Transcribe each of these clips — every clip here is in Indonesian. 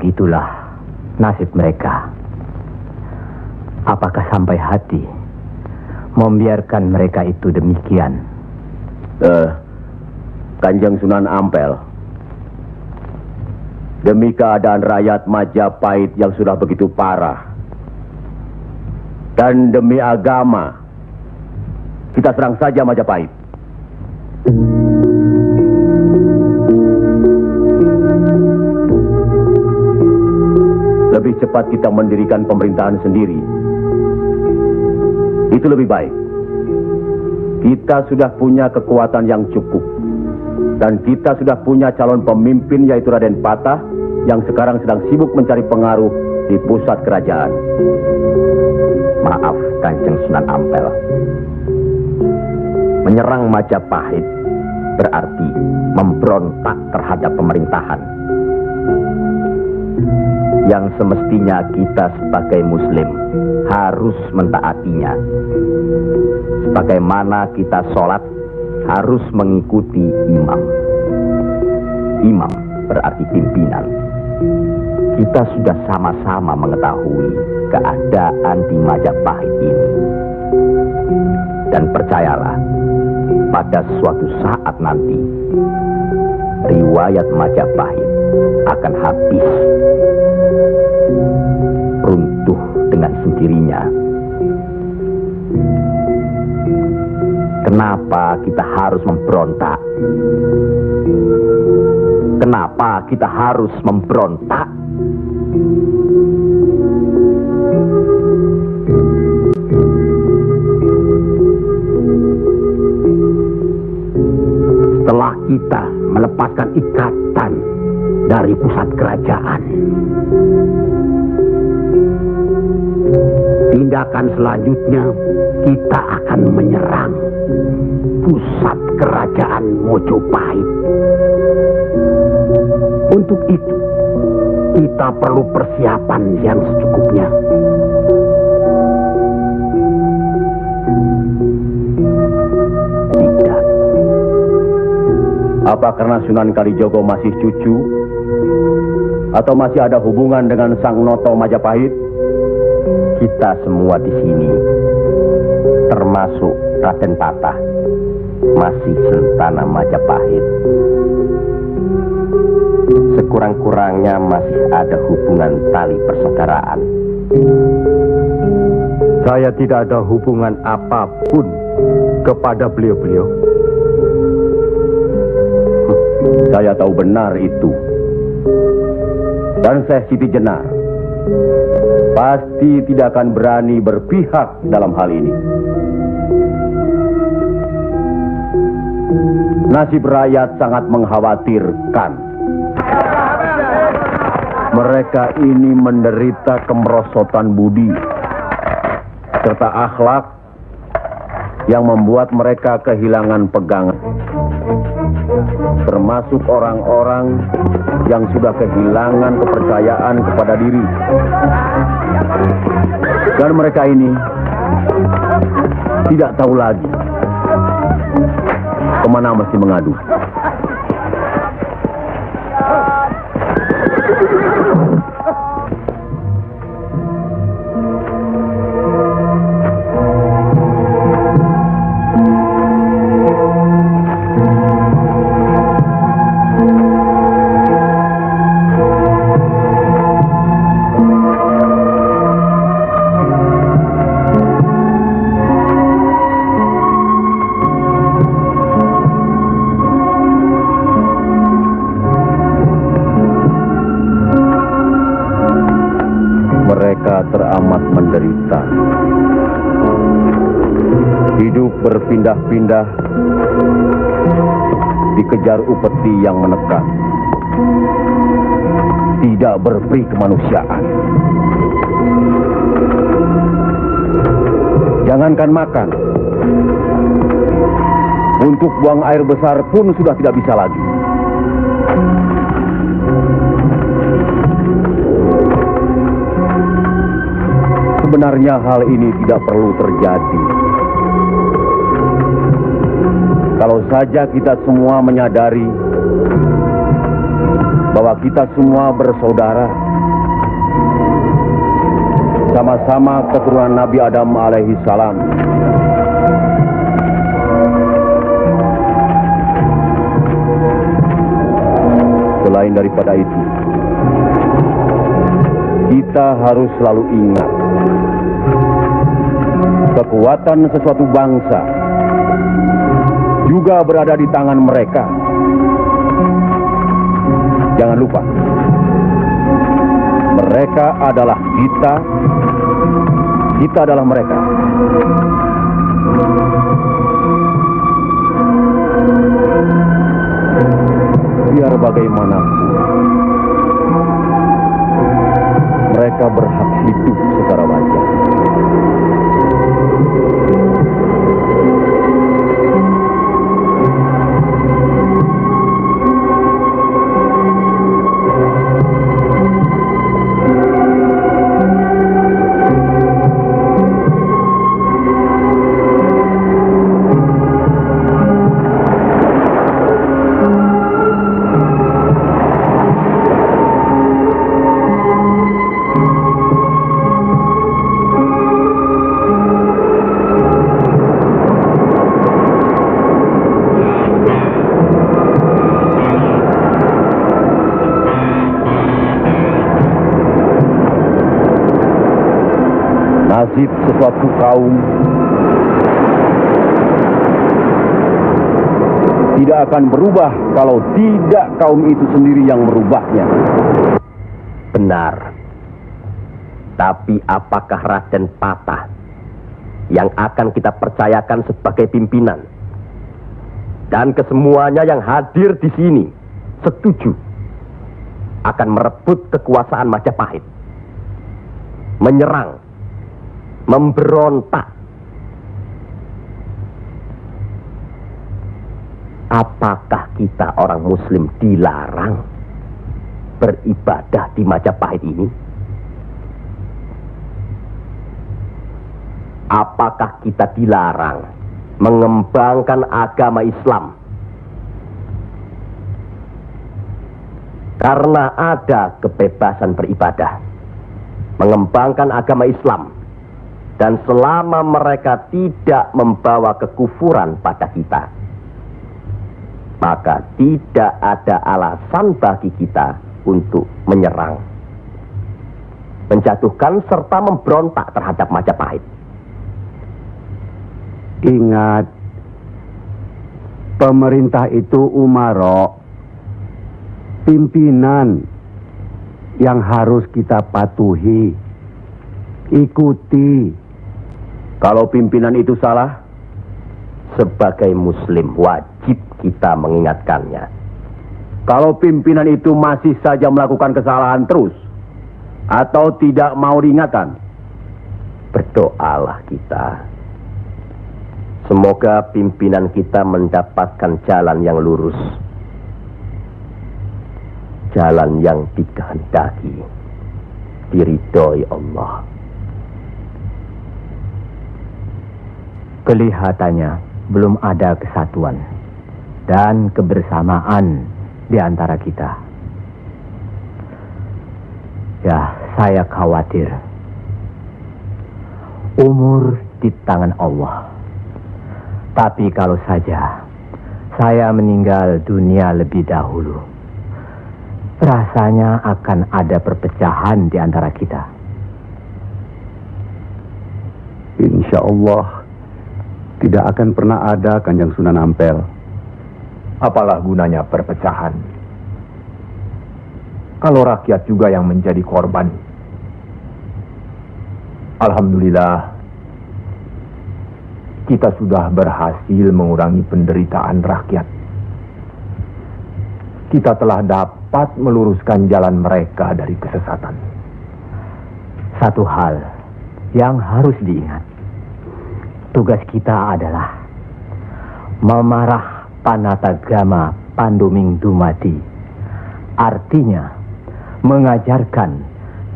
begitulah nasib mereka. Apakah sampai hati membiarkan mereka itu demikian? Kanjeng Sunan Ampel, demi keadaan rakyat Majapahit yang sudah begitu parah, dan demi agama, kita serang saja Majapahit. Lebih cepat kita mendirikan pemerintahan sendiri. Itu lebih baik. Kita sudah punya kekuatan yang cukup. Dan kita sudah punya calon pemimpin yaitu Raden Patah yang sekarang sedang sibuk mencari pengaruh di pusat kerajaan. Maaf, Kanjeng Sunan Ampel. Menyerang Majapahit berarti memberontak terhadap pemerintahan. Yang semestinya kita sebagai Muslim harus mentaatinya. Sebagaimana kita sholat harus mengikuti imam. Imam berarti pimpinan. Kita sudah sama-sama mengetahui keadaan di Majapahit ini. Dan percayalah, pada suatu saat nanti, riwayat Majapahit akan habis. Runtuh dengan sendirinya. Kenapa kita harus memberontak? Kenapa kita harus memberontak? Setelah kita melepaskan ikatan dari pusat kerajaan, tindakan selanjutnya kita akan menyerang pusat kerajaan Mojopahit. Untuk itu, kita perlu persiapan yang secukupnya. Tidak. Apa karena Sunan Kalijogo masih cucu? Atau masih ada hubungan dengan Sang Noto Majapahit? Kita semua di sini, termasuk Raden Patah, masih sentana Majapahit. Sekurang-kurangnya masih ada hubungan tali persaudaraan. Saya tidak ada hubungan apapun kepada beliau-beliau. Saya tahu benar itu. Dan Syekh Siti Jenar pasti tidak akan berani berpihak dalam hal ini. Nasib rakyat sangat mengkhawatirkan. Mereka ini menderita kemerosotan budi serta akhlak yang membuat mereka kehilangan pegangan. Termasuk orang-orang yang sudah kehilangan kepercayaan kepada diri. Dan mereka ini tidak tahu lagi kemana mesti mengadu. Teramat menderita. Hidup berpindah-pindah, dikejar upeti yang menekan. Tidak berperi kemanusiaan. Jangankan makan, untuk buang air besar pun sudah tidak bisa lagi. Sebenarnya hal ini tidak perlu terjadi. Kalau saja kita semua menyadari bahwa kita semua bersaudara, sama-sama keturunan Nabi Adam alaihi salam. Selain daripada itu, kita harus selalu ingat, kekuatan sesuatu bangsa juga berada di tangan mereka. Jangan lupa, mereka adalah kita, kita adalah mereka. Biar bagaimanapun, mereka berhak hidup secara wajar. Nasib sesuatu kaum tidak akan berubah kalau tidak kaum itu sendiri yang merubahnya. Benar. Tapi apakah Raden Patah yang akan kita percayakan sebagai pimpinan? Dan kesemuanya yang hadir di sini setuju akan merebut kekuasaan Majapahit, menyerang, memberontak. Apakah kita orang Muslim dilarang beribadah di Majapahit ini? Apakah kita dilarang mengembangkan agama Islam? Karena ada kebebasan beribadah, mengembangkan agama Islam, dan selama mereka tidak membawa kekufuran pada kita, maka tidak ada alasan bagi kita untuk menyerang, menjatuhkan serta memberontak terhadap Majapahit. Ingat, pemerintah itu umaro, pimpinan yang harus kita patuhi, ikuti. Kalau pimpinan itu salah, Sebagai Muslim wajib kita mengingatkannya. kalau pimpinan itu masih saja melakukan kesalahan terus atau tidak mau diingatkan, Berdoalah kita. Semoga pimpinan kita mendapatkan jalan yang lurus, jalan yang dikehendaki, diridhoi Allah. Kelihatannya belum ada kesatuan dan kebersamaan di antara kita. Ya, saya khawatir. Umur di tangan Allah. Tapi kalau saja saya meninggal dunia lebih dahulu, rasanya akan ada perpecahan di antara kita. Insya Allah tidak akan pernah ada, Kanjeng Sunan Ampel. Apalah gunanya perpecahan kalau rakyat juga yang menjadi korban? Alhamdulillah, kita sudah berhasil mengurangi penderitaan rakyat. Kita telah dapat meluruskan jalan mereka dari kesesatan. Satu hal yang harus diingat, tugas kita adalah memarah Panatagama Panduming Dumadi. Artinya mengajarkan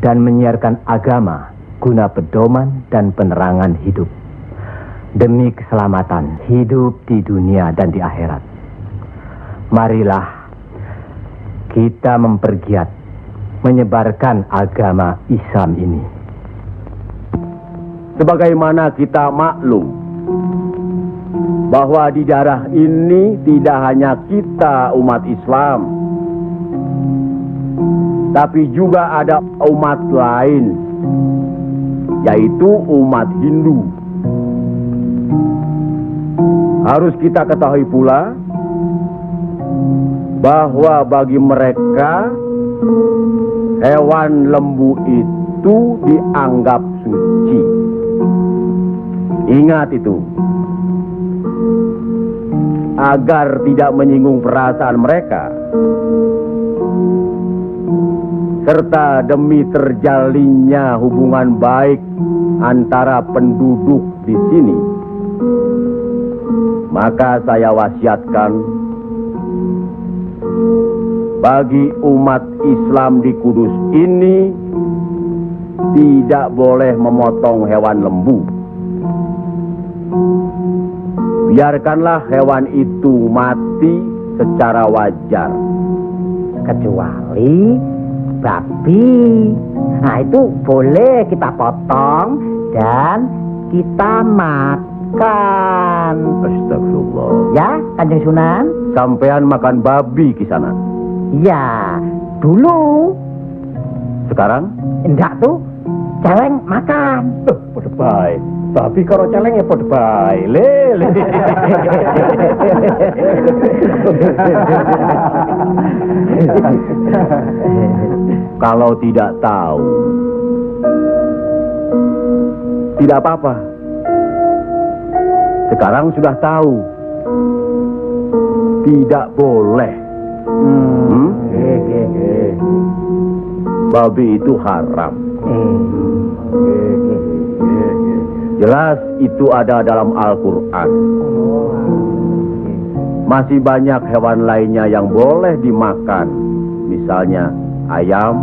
dan menyiarkan agama guna pedoman dan penerangan hidup demi keselamatan hidup di dunia dan di akhirat. Marilah kita mempergiat menyebarkan agama Islam ini. Sebagaimana kita maklum bahwa di daerah ini tidak hanya kita umat Islam, tapi juga ada umat lain, yaitu umat Hindu. Harus kita ketahui pula bahwa bagi mereka hewan lembu itu dianggap suci. Ingat itu, agar tidak menyinggung perasaan mereka, serta demi terjalinnya hubungan baik antara penduduk di sini, maka saya wasiatkan bagi umat Islam di Kudus ini tidak boleh memotong hewan lembu. Biarkanlah hewan itu mati secara wajar. Kecuali babi. Nah, itu boleh kita potong dan kita makan. Astagfirullah. Ya, Kanjeng Sunan? Sampean makan babi Kisana. Ya, dulu. Sekarang? Enggak tuh, celeng makan. Pada baik. Babi karo celeng ya pada baik. Lele. Kalau tidak tahu, tidak apa-apa. Sekarang sudah tahu, tidak boleh. Babi itu haram. Jelas itu ada dalam Al-Quran. Masih banyak hewan lainnya yang boleh dimakan. Misalnya ayam,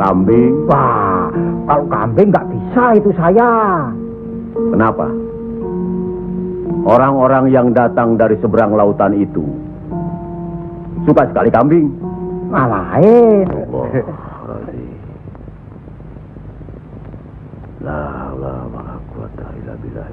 kambing. Wah, kalau kambing nggak bisa itu saya. Kenapa? Orang-orang yang datang dari seberang lautan itu suka sekali kambing. Malahin. La la la quwata illa billah.